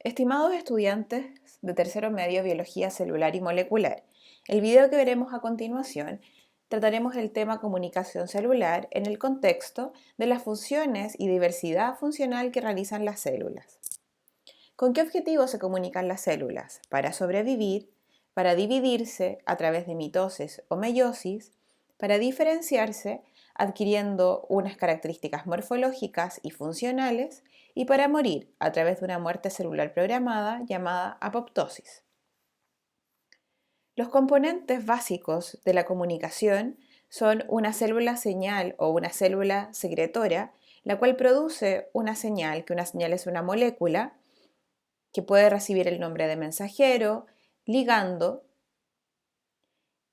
Estimados estudiantes de tercero medio Biología Celular y Molecular, el video que veremos a continuación trataremos el tema comunicación celular en el contexto de las funciones y diversidad funcional que realizan las células. ¿Con qué objetivo se comunican las células? Para sobrevivir, para dividirse a través de mitosis o meiosis, para diferenciarse adquiriendo unas características morfológicas y funcionales y para morir a través de una muerte celular programada llamada apoptosis. Los componentes básicos de la comunicación son una célula señal o una célula secretora, la cual produce una señal, que una señal es una molécula, que puede recibir el nombre de mensajero, ligando,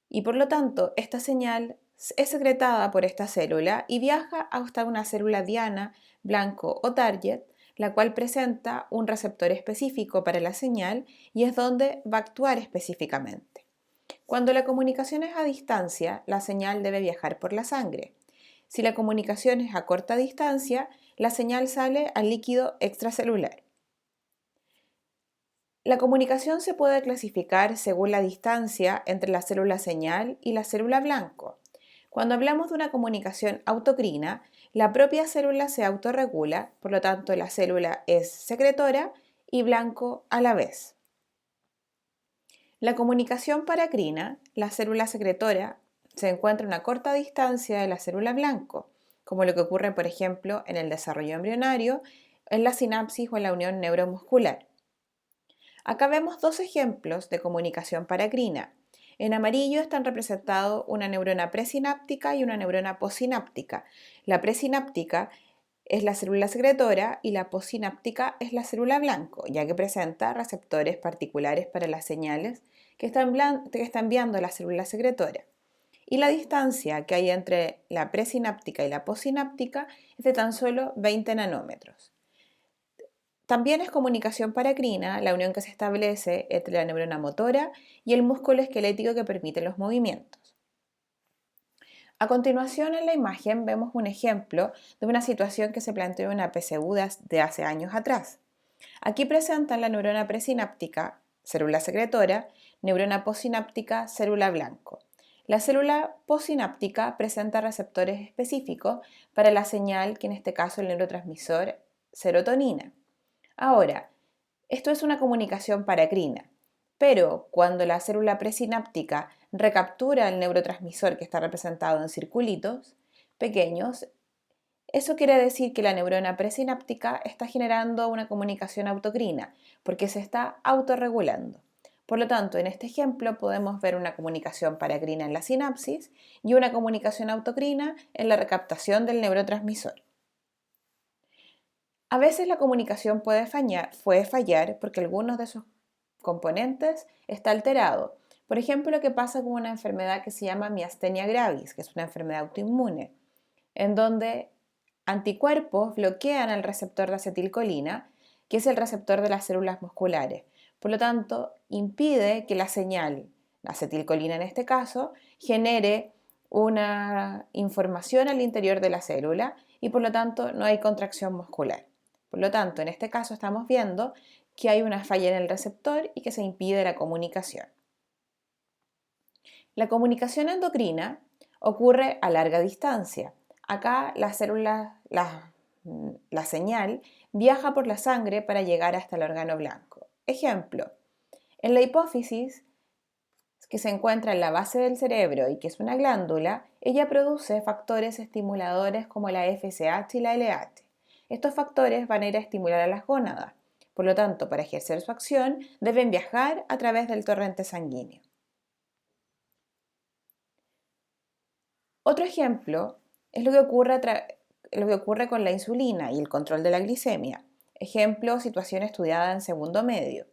y por lo tanto esta señal es secretada por esta célula y viaja hasta una célula diana, blanco o target, la cual presenta un receptor específico para la señal y es donde va a actuar específicamente. Cuando la comunicación es a distancia, la señal debe viajar por la sangre. Si la comunicación es a corta distancia, la señal sale al líquido extracelular. La comunicación se puede clasificar según la distancia entre la célula señal y la célula blanco. Cuando hablamos de una comunicación autocrina, la propia célula se autorregula, por lo tanto la célula es secretora y blanco a la vez. La comunicación paracrina, la célula secretora, se encuentra a una corta distancia de la célula blanco, como lo que ocurre, por ejemplo, en el desarrollo embrionario, en la sinapsis o en la unión neuromuscular. Acá vemos dos ejemplos de comunicación paracrina. En amarillo están representados una neurona presináptica y una neurona postsináptica. La presináptica es la célula secretora y la postsináptica es la célula blanco, ya que presenta receptores particulares para las señales que está enviando la célula secretora. Y la distancia que hay entre la presináptica y la postsináptica es de tan solo 20 nanómetros. También es comunicación paracrina la unión que se establece entre la neurona motora y el músculo esquelético que permite los movimientos. A continuación en la imagen vemos un ejemplo de una situación que se planteó en una PCU de hace años atrás. Aquí presentan la neurona presináptica, célula secretora, neurona postsináptica, célula blanco. La célula postsináptica presenta receptores específicos para la señal, que en este caso el neurotransmisor serotonina. Ahora, esto es una comunicación paracrina, pero cuando la célula presináptica recaptura el neurotransmisor que está representado en circulitos pequeños, eso quiere decir que la neurona presináptica está generando una comunicación autocrina, porque se está autorregulando. Por lo tanto, en este ejemplo podemos ver una comunicación paracrina en la sinapsis y una comunicación autocrina en la recaptación del neurotransmisor. A veces la comunicación puede fallar porque algunos de sus componentes está alterado. Por ejemplo, lo que pasa con una enfermedad que se llama miastenia gravis, que es una enfermedad autoinmune, en donde anticuerpos bloquean el receptor de acetilcolina, que es el receptor de las células musculares. Por lo tanto, impide que la señal, la acetilcolina en este caso, genere una información al interior de la célula y por lo tanto no hay contracción muscular. Por lo tanto, en este caso estamos viendo que hay una falla en el receptor y que se impide la comunicación. La comunicación endocrina ocurre a larga distancia. Acá la señal viaja por la sangre para llegar hasta el órgano blanco. Ejemplo, en la hipófisis, que se encuentra en la base del cerebro y que es una glándula, ella produce factores estimuladores como la FSH y la LH. Estos factores van a ir a estimular a las gónadas. Por lo tanto, para ejercer su acción, deben viajar a través del torrente sanguíneo. Otro ejemplo es lo que ocurre con la insulina y el control de la glicemia. Ejemplo, situación estudiada en segundo medio.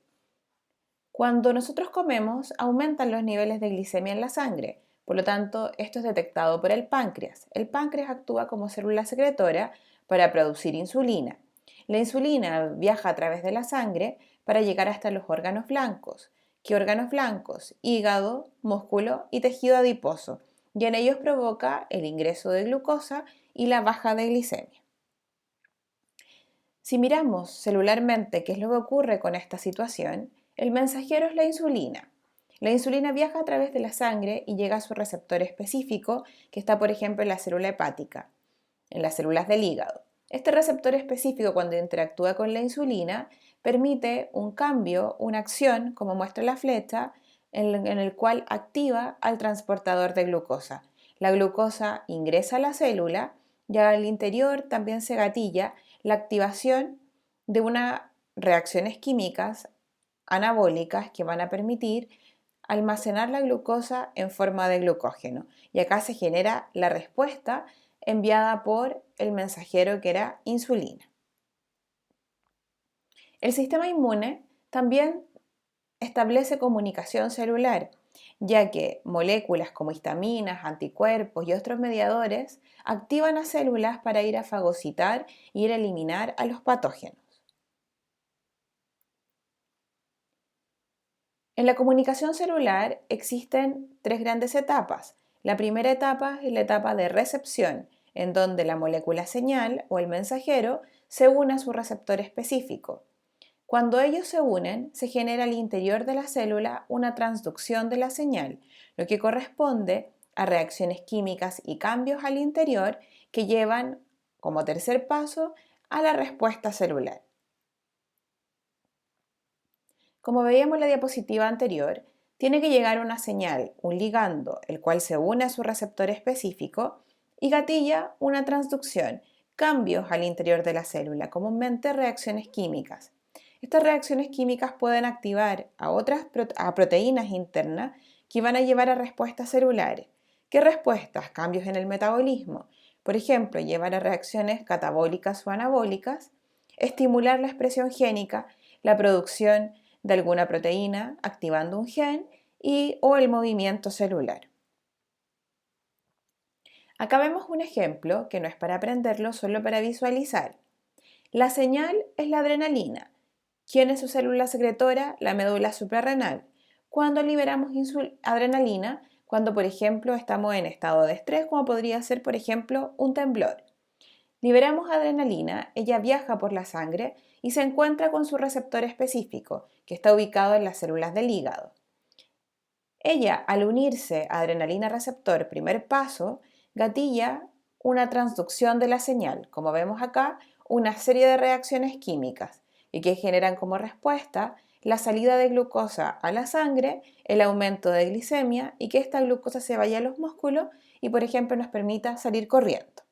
Cuando nosotros comemos, aumentan los niveles de glicemia en la sangre. Por lo tanto, esto es detectado por el páncreas. El páncreas actúa como célula secretora para producir insulina. La insulina viaja a través de la sangre para llegar hasta los órganos blancos. ¿Qué órganos blancos? Hígado, músculo y tejido adiposo. Y en ellos provoca el ingreso de glucosa y la baja de glicemia. Si miramos celularmente qué es lo que ocurre con esta situación, el mensajero es la insulina. La insulina viaja a través de la sangre y llega a su receptor específico, que está por ejemplo en la célula hepática, en las células del hígado. Este receptor específico, cuando interactúa con la insulina, permite un cambio, una acción, como muestra la flecha, en el cual activa al transportador de glucosa. La glucosa ingresa a la célula y al interior también se gatilla la activación de unas reacciones químicas anabólicas que van a permitir almacenar la glucosa en forma de glucógeno. Y acá se genera la respuesta enviada por el mensajero que era insulina. El sistema inmune también establece comunicación celular, ya que moléculas como histaminas, anticuerpos y otros mediadores activan a células para ir a fagocitar e ir a eliminar a los patógenos. En la comunicación celular existen tres grandes etapas. La primera etapa es la etapa de recepción, en donde la molécula señal o el mensajero se une a su receptor específico. Cuando ellos se unen, se genera al interior de la célula una transducción de la señal, lo que corresponde a reacciones químicas y cambios al interior que llevan, como tercer paso, a la respuesta celular. Como veíamos en la diapositiva anterior, tiene que llegar una señal, un ligando, el cual se une a su receptor específico y gatilla una transducción, cambios al interior de la célula, comúnmente reacciones químicas. Estas reacciones químicas pueden activar a proteínas internas que van a llevar a respuestas celulares. ¿Qué respuestas? Cambios en el metabolismo. Por ejemplo, llevar a reacciones catabólicas o anabólicas, estimular la expresión génica, la producción de alguna proteína activando un gen o el movimiento celular. Acá vemos un ejemplo que no es para aprenderlo, solo para visualizar. La señal es la adrenalina. ¿Quién es su célula secretora? La médula suprarrenal. Cuando liberamos adrenalina, cuando por ejemplo estamos en estado de estrés, como podría ser por ejemplo un temblor. Liberamos adrenalina, ella viaja por la sangre y se encuentra con su receptor específico, que está ubicado en las células del hígado. Ella, al unirse a adrenalina receptor, primer paso, gatilla una transducción de la señal, como vemos acá, una serie de reacciones químicas y que generan como respuesta la salida de glucosa a la sangre, el aumento de glicemia y que esta glucosa se vaya a los músculos y, por ejemplo, nos permita salir corriendo.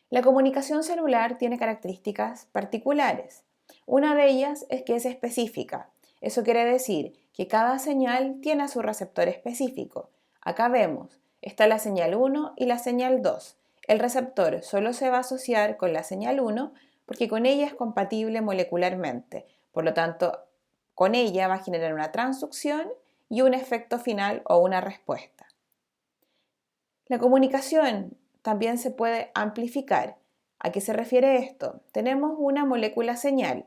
La comunicación celular tiene características particulares. Una de ellas es que es específica. Eso quiere decir que cada señal tiene a su receptor específico. Acá vemos, está la señal 1 y la señal 2. El receptor solo se va a asociar con la señal 1 porque con ella es compatible molecularmente. Por lo tanto, con ella va a generar una transducción y un efecto final o una respuesta. La comunicación también se puede amplificar. ¿A qué se refiere esto? Tenemos una molécula señal.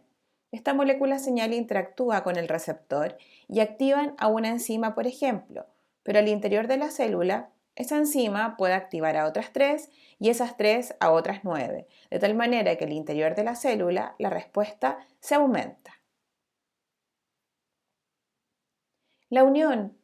Esta molécula señal interactúa con el receptor y activan a una enzima, por ejemplo, pero al interior de la célula, esa enzima puede activar a otras 3 y esas 3 a otras 9, de tal manera que al interior de la célula la respuesta se aumenta. La unión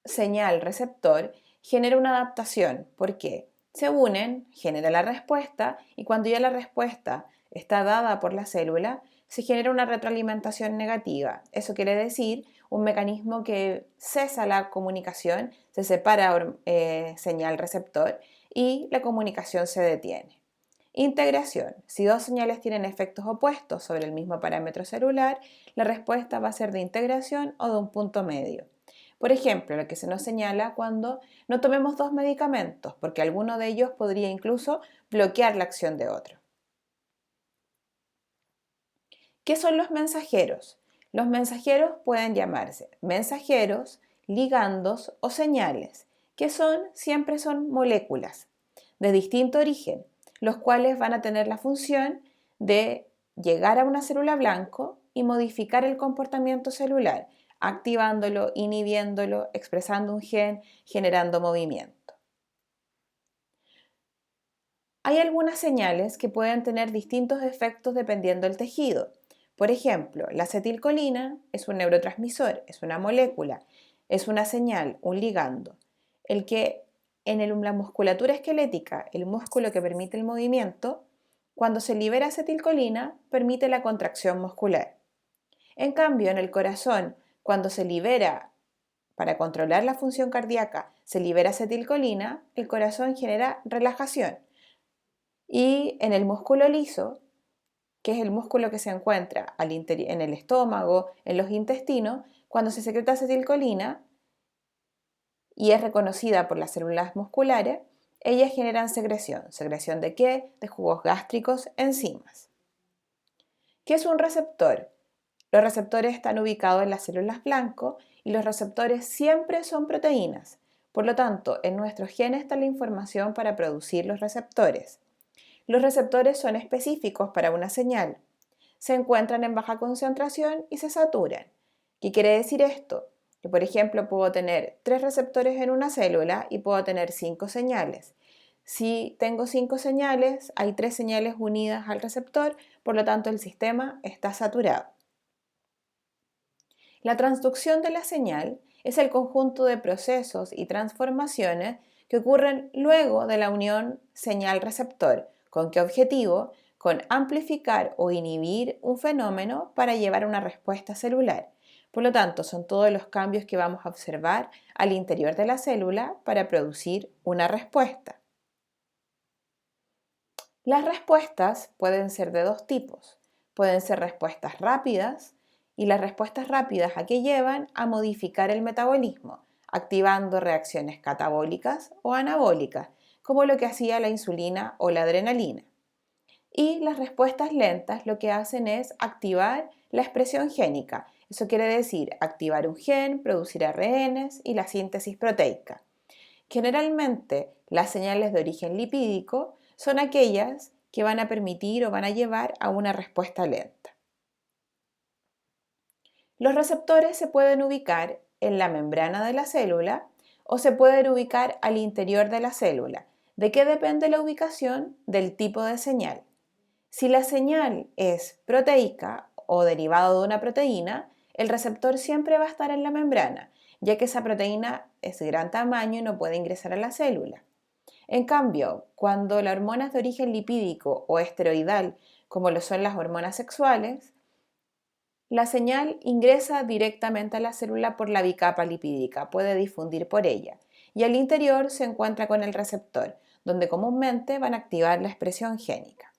señal-receptor genera una adaptación. ¿Por qué? Se unen, genera la respuesta y cuando ya la respuesta está dada por la célula, se genera una retroalimentación negativa. Eso quiere decir un mecanismo que cesa la comunicación, se separa señal-receptor y la comunicación se detiene. Integración. Si dos señales tienen efectos opuestos sobre el mismo parámetro celular, la respuesta va a ser de integración o de un punto medio. Por ejemplo, lo que se nos señala cuando no tomemos dos medicamentos, porque alguno de ellos podría incluso bloquear la acción de otro. ¿Qué son los mensajeros? Los mensajeros pueden llamarse mensajeros, ligandos o señales, que siempre son moléculas de distinto origen, los cuales van a tener la función de llegar a una célula blanco y modificar el comportamiento celular, activándolo, inhibiéndolo, expresando un gen, generando movimiento. Hay algunas señales que pueden tener distintos efectos dependiendo del tejido. Por ejemplo, la acetilcolina es un neurotransmisor, es una molécula, es una señal, un ligando. El que la musculatura esquelética, el músculo que permite el movimiento, cuando se libera acetilcolina, permite la contracción muscular. En cambio, en el corazón, cuando se libera, para controlar la función cardíaca, se libera acetilcolina, el corazón genera relajación. Y en el músculo liso, que es el músculo que se encuentra en el estómago, en los intestinos, cuando se secreta acetilcolina y es reconocida por las células musculares, ellas generan secreción. ¿Secreción de qué? De jugos gástricos, enzimas. ¿Qué es un receptor? Los receptores están ubicados en las células blanco y los receptores siempre son proteínas. Por lo tanto, en nuestros genes está la información para producir los receptores. Los receptores son específicos para una señal. Se encuentran en baja concentración y se saturan. ¿Qué quiere decir esto? Que, por ejemplo, puedo tener 3 receptores en una célula y puedo tener 5 señales. Si tengo 5 señales, hay 3 señales unidas al receptor, por lo tanto el sistema está saturado. La transducción de la señal es el conjunto de procesos y transformaciones que ocurren luego de la unión señal-receptor. ¿Con qué objetivo? Con amplificar o inhibir un fenómeno para llevar a una respuesta celular. Por lo tanto, son todos los cambios que vamos a observar al interior de la célula para producir una respuesta. Las respuestas pueden ser de dos tipos. Pueden ser respuestas rápidas, y las respuestas rápidas a qué llevan a modificar el metabolismo, activando reacciones catabólicas o anabólicas, como lo que hacía la insulina o la adrenalina. Y las respuestas lentas lo que hacen es activar la expresión génica. Eso quiere decir activar un gen, producir ARNs y la síntesis proteica. Generalmente, las señales de origen lipídico son aquellas que van a permitir o van a llevar a una respuesta lenta. Los receptores se pueden ubicar en la membrana de la célula o se pueden ubicar al interior de la célula. ¿De qué depende la ubicación? Del tipo de señal. Si la señal es proteica o derivado de una proteína, el receptor siempre va a estar en la membrana, ya que esa proteína es de gran tamaño y no puede ingresar a la célula. En cambio, cuando la hormona es de origen lipídico o esteroidal, como lo son las hormonas sexuales, la señal ingresa directamente a la célula por la bicapa lipídica, puede difundir por ella, y al interior se encuentra con el receptor, donde comúnmente van a activar la expresión génica.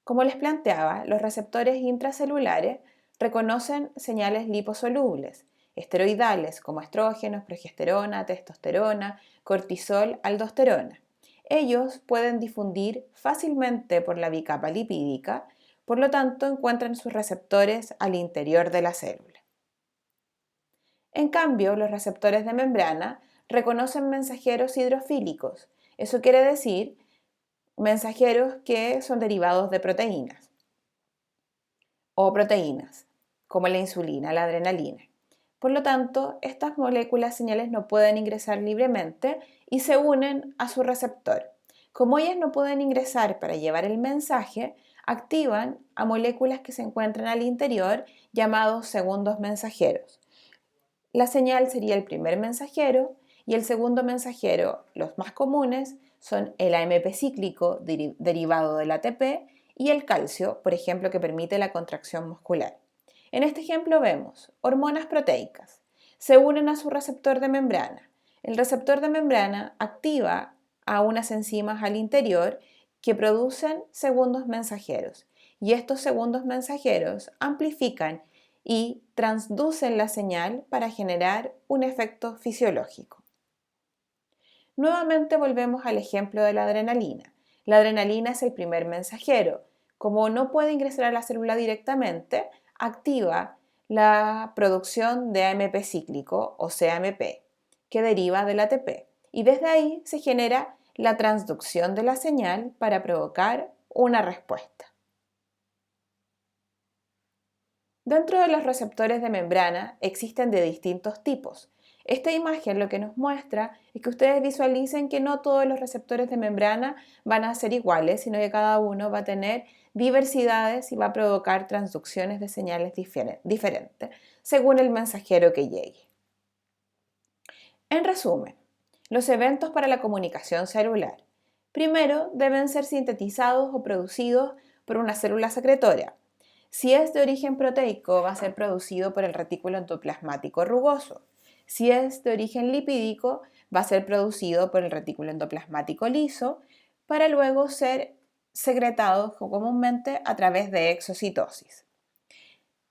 Como les planteaba, los receptores intracelulares reconocen señales liposolubles, esteroidales como estrógenos, progesterona, testosterona, cortisol, aldosterona. Ellos pueden difundir fácilmente por la bicapa lipídica, por lo tanto encuentran sus receptores al interior de la célula. En cambio, los receptores de membrana reconocen mensajeros hidrofílicos. Eso quiere decir mensajeros que son derivados de proteínas o proteínas, como la insulina, la adrenalina. Por lo tanto, estas moléculas señales no pueden ingresar libremente y se unen a su receptor. Como ellas no pueden ingresar para llevar el mensaje, activan a moléculas que se encuentran al interior llamados segundos mensajeros. La señal sería el primer mensajero y el segundo mensajero, los más comunes, son el AMP cíclico derivado del ATP y el calcio, por ejemplo, que permite la contracción muscular. En este ejemplo vemos hormonas proteicas. Se unen a su receptor de membrana. El receptor de membrana activa a unas enzimas al interior que producen segundos mensajeros. Y estos segundos mensajeros amplifican y transducen la señal para generar un efecto fisiológico. Nuevamente volvemos al ejemplo de la adrenalina. La adrenalina es el primer mensajero. Como no puede ingresar a la célula directamente, activa la producción de AMP cíclico o CAMP, que deriva del ATP, y desde ahí se genera la transducción de la señal para provocar una respuesta. Dentro de los receptores de membrana existen de distintos tipos. Esta imagen lo que nos muestra es que ustedes visualicen que no todos los receptores de membrana van a ser iguales, sino que cada uno va a tener diversidades y va a provocar transducciones de señales diferentes según el mensajero que llegue. En resumen, los eventos para la comunicación celular. Primero, deben ser sintetizados o producidos por una célula secretora. Si es de origen proteico, va a ser producido por el retículo endoplasmático rugoso. Si es de origen lipídico, va a ser producido por el retículo endoplasmático liso, para luego ser secretados comúnmente a través de exocitosis.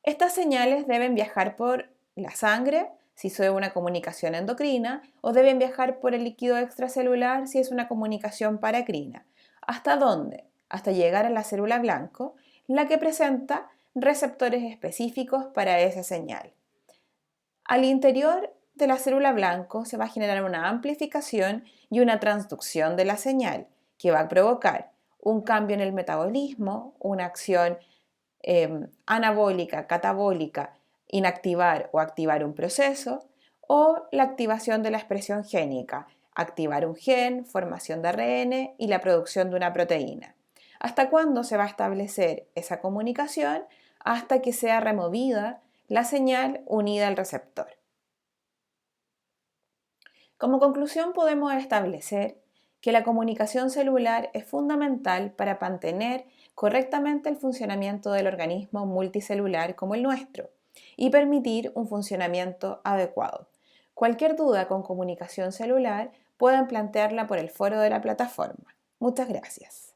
Estas señales deben viajar por la sangre, si es una comunicación endocrina, o deben viajar por el líquido extracelular si es una comunicación paracrina. ¿Hasta dónde? Hasta llegar a la célula blanco, la que presenta receptores específicos para esa señal. Al interior de la célula blanco se va a generar una amplificación y una transducción de la señal, que va a provocar un cambio en el metabolismo, una acción anabólica, catabólica, inactivar o activar un proceso, o la activación de la expresión génica, activar un gen, formación de ARN y la producción de una proteína. ¿Hasta cuándo se va a establecer esa comunicación? Hasta que sea removida la señal unida al receptor. Como conclusión podemos establecer que la comunicación celular es fundamental para mantener correctamente el funcionamiento del organismo multicelular como el nuestro y permitir un funcionamiento adecuado. Cualquier duda con comunicación celular pueden plantearla por el foro de la plataforma. Muchas gracias.